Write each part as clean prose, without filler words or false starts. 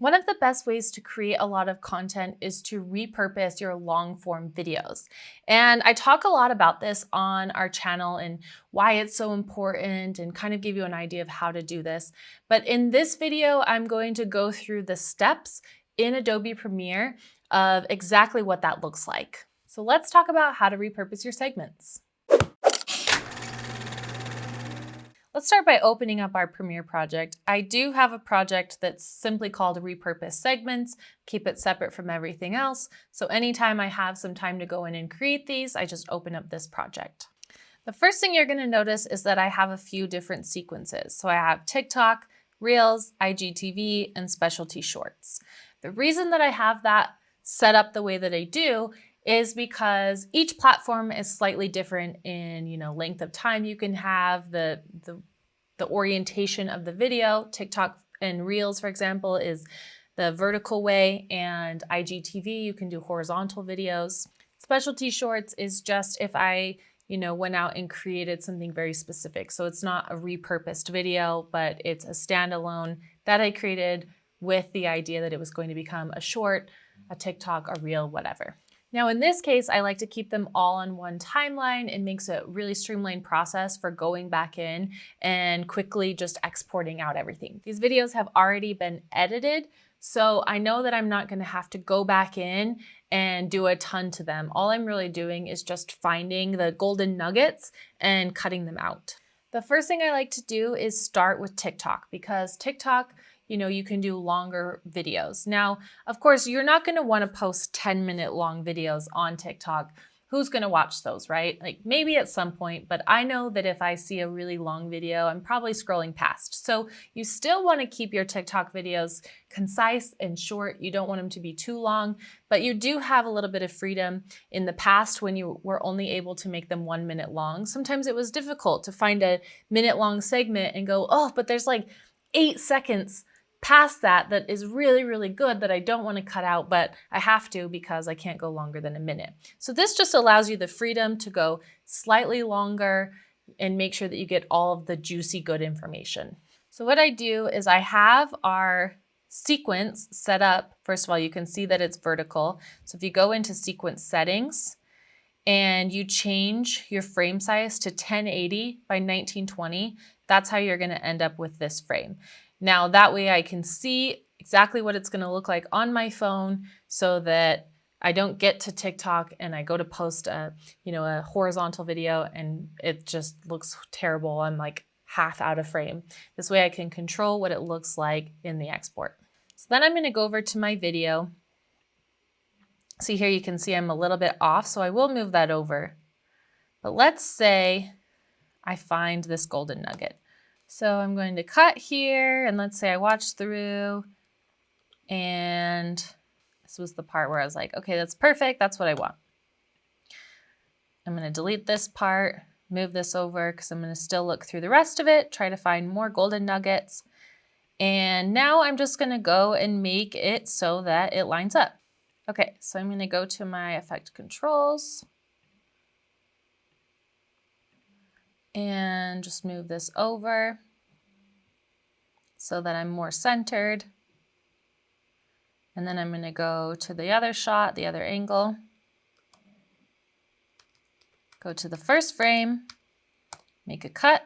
One of the best ways to create a lot of content is to repurpose your long form videos. And I talk a lot about this on our channel and why it's so important and kind of give you an idea of how to do this. But in this video, I'm going to go through the steps in Adobe Premiere of exactly what that looks like. So let's talk about how to repurpose your segments. Let's start by opening up our Premiere project. I do have a project that's simply called Repurpose Segments, keep it separate from everything else. So anytime I have some time to go in and create these, I just open up this project. The first thing you're gonna notice is that I have a few different sequences. So I have TikTok, Reels, IGTV, and specialty shorts. The reason that I have that set up the way that I do is because each platform is slightly different in, length of time you can have, the orientation of the video. TikTok and Reels, for example, is the vertical way, and IGTV, you can do horizontal videos. Specialty shorts is just if I, went out and created something very specific. So it's not a repurposed video, but it's a standalone that I created with the idea that it was going to become a short, a TikTok, a Reel, whatever. Now in this case, I like to keep them all on one timeline. It makes a really streamlined process for going back in and quickly just exporting out everything. These videos have already been edited, so I know that I'm not gonna have to go back in and do a ton to them. All I'm really doing is just finding the golden nuggets and cutting them out. The first thing I like to do is start with TikTok, because TikTok, you can do longer videos. Now, of course, you're not gonna wanna post 10-minute long videos on TikTok. Who's gonna watch those, right? Like maybe at some point, but I know that if I see a really long video, I'm probably scrolling past. So you still wanna keep your TikTok videos concise and short. You don't want them to be too long, but you do have a little bit of freedom. In the past, when you were only able to make them 1 minute long, sometimes it was difficult to find a minute-long segment and go, oh, but there's like 8 seconds past that is really, really good that I don't want to cut out, but I have to because I can't go longer than a minute. So this just allows you the freedom to go slightly longer and make sure that you get all of the juicy, good information. So what I do is I have our sequence set up. First of all, you can see that it's vertical. So if you go into sequence settings and you change your frame size to 1080 by 1920, that's how you're going to end up with this frame. Now that way I can see exactly what it's gonna look like on my phone so that I don't get to TikTok and I go to post a horizontal video and it just looks terrible. I'm like half out of frame. This way I can control what it looks like in the export. So then I'm gonna go over to my video. See here, you can see I'm a little bit off, so I will move that over. But let's say I find this golden nugget. So I'm going to cut here, and let's say I watched through, and this was the part where I was like, okay, that's perfect, that's what I want. I'm gonna delete this part, move this over, because I'm gonna still look through the rest of it, try to find more golden nuggets. And now I'm just gonna go and make it so that it lines up. Okay, so I'm gonna go to my effect controls, and just move this over so that I'm more centered. And then I'm going to go to the other shot, the other angle, go to the first frame, make a cut.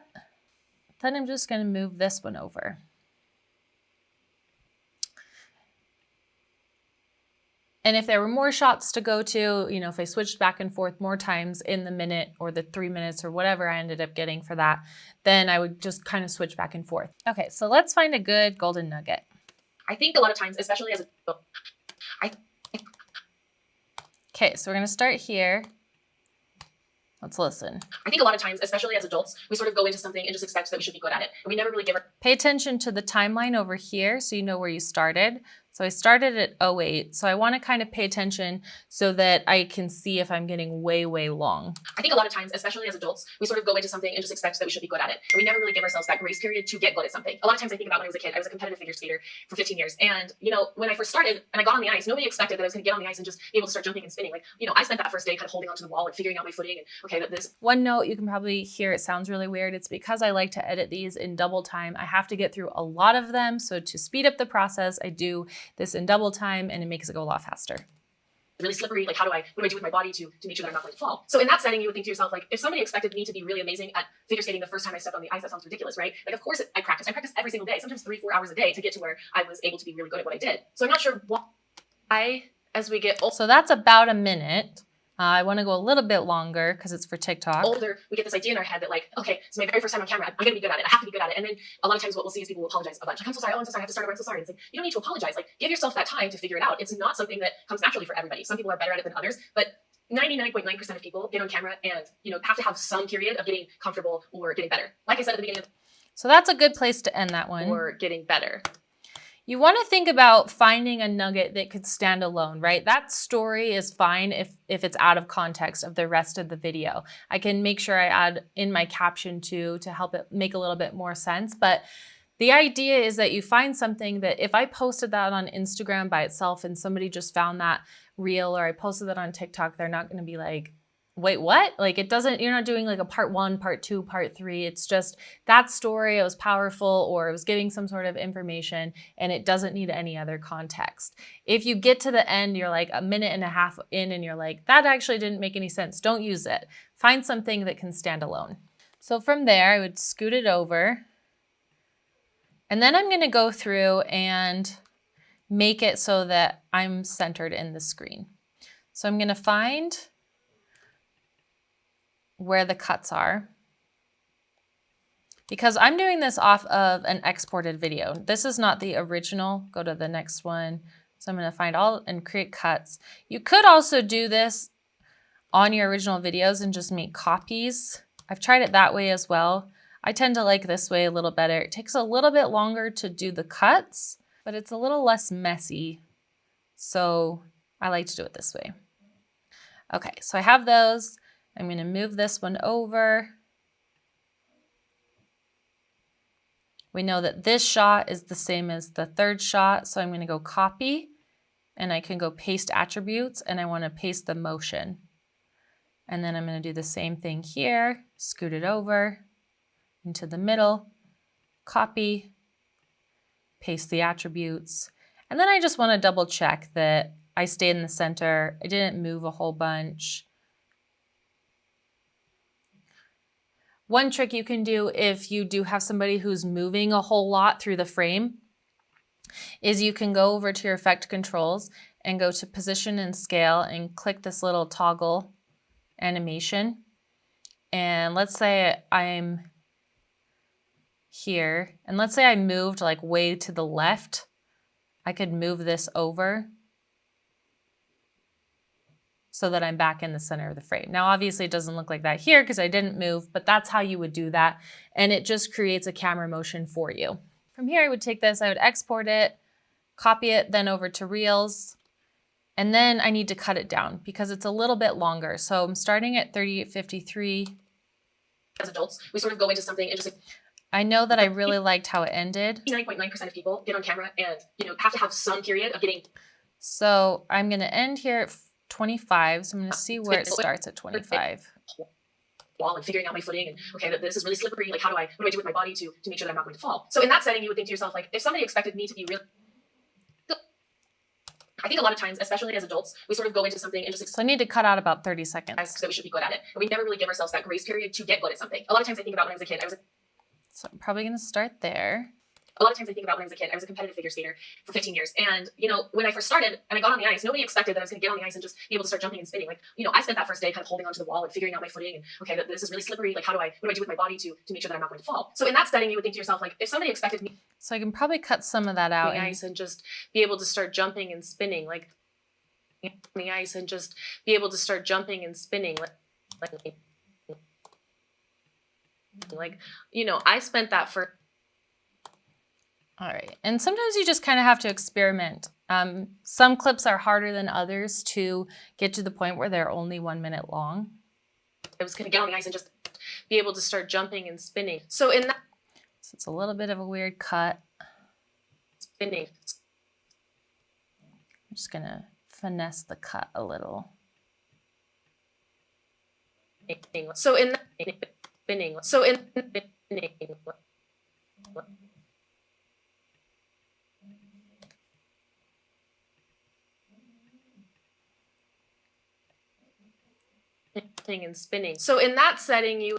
Then I'm just going to move this one over. And if there were more shots to go to, if I switched back and forth more times in the minute or the 3 minutes or whatever I ended up getting for that, then I would just kind of switch back and forth. Okay, so let's find a good golden nugget. I think a lot of times, especially as a... Okay, so we're gonna start here. Let's listen. I think a lot of times, especially as adults, we sort of go into something and just expect that we should be good at it. And we never really give our... Pay attention to the timeline over here so you know where you started. So I started at 08. So I want to kind of pay attention so that I can see if I'm getting way, way long. I think a lot of times, especially as adults, we sort of go into something and just expect that we should be good at it. And we never really give ourselves that grace period to get good at something. A lot of times I think about when I was a kid, I was a competitive figure skater for 15 years. And, when I first started and I got on the ice, nobody expected that I was going to get on the ice and just be able to start jumping and spinning. Like, I spent that first day kind of holding onto the wall and figuring out my footing and, okay, this. One note, you can probably hear it sounds really weird. It's because I like to edit these in double time. I have to get through a lot of them. So to speed up the process, I do this in double time and it makes it go a lot faster. Really slippery. Like, what do I do with my body to make sure that I'm not going to fall? So in that setting, you would think to yourself, like, if somebody expected me to be really amazing at figure skating the first time I stepped on the ice, that sounds ridiculous, right? Like, of course I practice. I practice every single day, sometimes 3-4 hours a day to get to where I was able to be really good at what I did. So I'm not sure why, as we get older. So that's about a minute. I want to go a little bit longer because it's for TikTok. Older, we get this idea in our head that, like, okay, it's my very first time on camera. I'm going to be good at it. I have to be good at it. And then a lot of times what we'll see is people will apologize a bunch. Like, I'm so sorry. Oh, I'm so sorry. I have to start over. I'm so sorry. It's like, you don't need to apologize. Like, give yourself that time to figure it out. It's not something that comes naturally for everybody. Some people are better at it than others, but 99.9% of people get on camera and, have to have some period of getting comfortable or getting better. Like I said at the beginning of So that's a good place to end that one. or getting better. You want to think about finding a nugget that could stand alone, right? That story is fine if it's out of context of the rest of the video. I can make sure I add in my caption too to help it make a little bit more sense. But the idea is that you find something that if I posted that on Instagram by itself and somebody just found that reel, or I posted that on TikTok, they're not going to be like, wait, what? Like, it doesn't, you're not doing like a part 1, part 2, part 3. It's just that story, it was powerful, or it was giving some sort of information, and it doesn't need any other context. If you get to the end, you're like a minute and a half in and you're like, that actually didn't make any sense. Don't use it. Find something that can stand alone. So from there, I would scoot it over. And then I'm going to go through and make it so that I'm centered in the screen. So I'm going to find where the cuts are, because I'm doing this off of an exported video. This is not the original. Go to the next one. So I'm going to find all and create cuts. You could also do this on your original videos and just make copies. I've tried it that way as well. I tend to like this way a little better. It takes a little bit longer to do the cuts, but it's a little less messy. So I like to do it this way. Okay, so I have those. I'm going to move this one over. We know that this shot is the same as the third shot, so I'm going to go copy, and I can go paste attributes, and I want to paste the motion. And then I'm going to do the same thing here, scoot it over into the middle, copy, paste the attributes, and then I just want to double check that I stay in the center. I didn't move a whole bunch. One trick you can do if you do have somebody who's moving a whole lot through the frame is you can go over to your effect controls and go to position and scale and click this little toggle animation. And let's say I'm here, and let's say I moved like way to the left. I could move this over so that I'm back in the center of the frame. Now, obviously it doesn't look like that here because I didn't move, but that's how you would do that. And it just creates a camera motion for you. From here, I would take this, I would export it, copy it, then over to Reels. And then I need to cut it down because it's a little bit longer. So I'm starting at 38:53. As adults, we sort of go into something and just I know that I really liked how it ended. 99.9% of people get on camera and, have to have some period of getting. So I'm going to end here at 25. So I'm going to see where it starts at 25. Wall and figuring out my footing and, okay, this is really slippery. Like, what do I do with my body to make sure that I'm not going to fall? So in that setting, you would think to yourself, like, if somebody expected me to be really, I think a lot of times, especially as adults, we sort of go into something and just So I need to cut out about 30 seconds. that we should be good at it. And we never really give ourselves that grace period to get good at something. A lot of times I think about when I was a kid, So I'm probably going to start there. A lot of times I think about when I was a kid, I was a competitive figure skater for 15 years. And, when I first started and I got on the ice, nobody expected that I was going to get on the ice and just be able to start jumping and spinning. Like, I spent that first day kind of holding onto the wall and figuring out my footing and, okay, this is really slippery. Like, what do I do with my body to make sure that I'm not going to fall? So in that setting, you would think to yourself, like, if somebody expected me So I can probably cut some of that out. on the ice and just be able to start jumping and spinning, like, on the ice and just be able to start jumping and spinning, I spent that for. All right, and sometimes you just kind of have to experiment. Some clips are harder than others to get to the point where they're only 1 minute long. I was going to get on the ice and just be able to start jumping and spinning. So in that. So it's a little bit of a weird cut. Spinning. I'm just going to finesse the cut a little. So in that. Spinning. So in spinning. and spinning. So in that setting,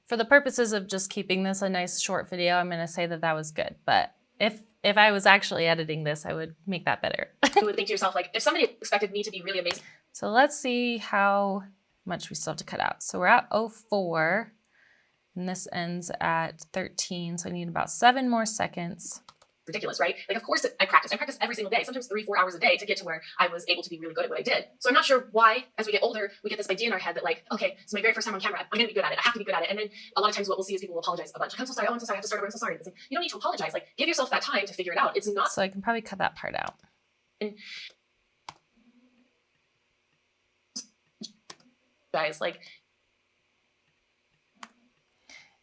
for the purposes of just keeping this a nice short video, I'm going to say that that was good. But if I was actually editing this, I would make that better. you would think to yourself, like, if somebody expected me to be really amazing. So let's see how much we still have to cut out. So we're at 04 and this ends at 13. So I need about 7 more seconds. Ridiculous, right? Like, of course I practice every single day, sometimes 3-4 hours a day to get to where I was able to be really good at what I did. So I'm not sure why, as we get older, we get this idea in our head that, like, okay, it's my very first time on camera, I'm gonna be good at it, I have to be good at it. And then a lot of times what we'll see is people will apologize a bunch. Like, I'm so sorry, oh, I'm so sorry, I have to start over, I'm so sorry. It's like, you don't need to apologize. Like, give yourself that time to figure it out. It's not. So I can probably cut that part out. And guys, like,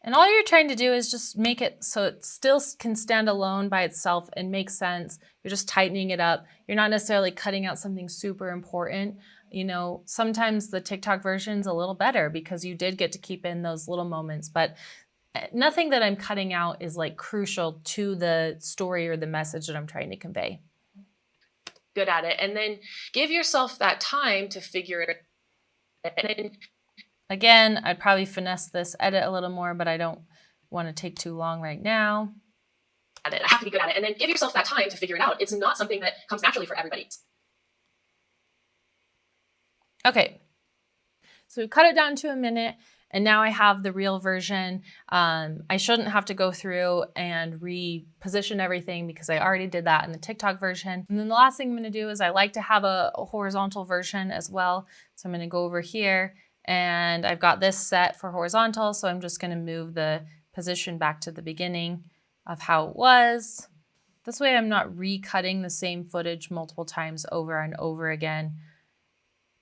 and all you're trying to do is just make it so it still can stand alone by itself and make sense. You're just tightening it up. You're not necessarily cutting out something super important. You know, sometimes the TikTok version's a little better because you did get to keep in those little moments, but nothing that I'm cutting out is like crucial to the story or the message that I'm trying to convey. Good at it. And then give yourself that time to figure it out. And then, again, I'd probably finesse this edit a little more, but I don't want to take too long right now. I have to be good at it. And then give yourself that time to figure it out. It's not something that comes naturally for everybody. Okay, so we've cut it down to a minute, and now I have the real version. I shouldn't have to go through and reposition everything because I already did that in the TikTok version. And then the last thing I'm going to do is I like to have a horizontal version as well. So I'm going to go over here. And I've got this set for horizontal, so I'm just going to move the position back to the beginning of how it was. This way I'm not recutting the same footage multiple times over and over again.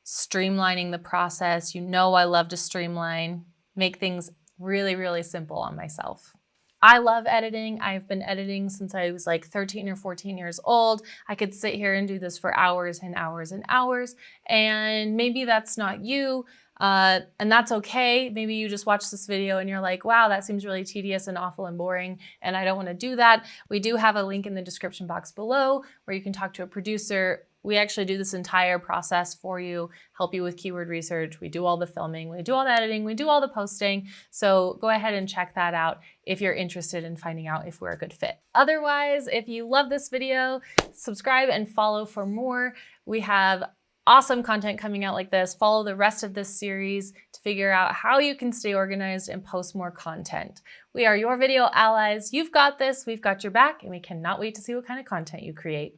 Streamlining the process. You know I love to streamline, make things really, really simple on myself. I love editing. I've been editing since I was like 13 or 14 years old. I could sit here and do this for hours and hours and hours, and maybe that's not you. And that's okay. Maybe you just watch this video and you're like, wow, that seems really tedious and awful and boring, and I don't want to do that. We do have a link in the description box below where you can talk to a producer. We actually do this entire process for you, help you with keyword research. We do all the filming, we do all the editing, we do all the posting. So go ahead and check that out if you're interested in finding out if we're a good fit. Otherwise, if you love this video, subscribe and follow for more. We have awesome content coming out like this. Follow the rest of this series to figure out how you can stay organized and post more content. We are your video allies. You've got this, we've got your back, and we cannot wait to see what kind of content you create.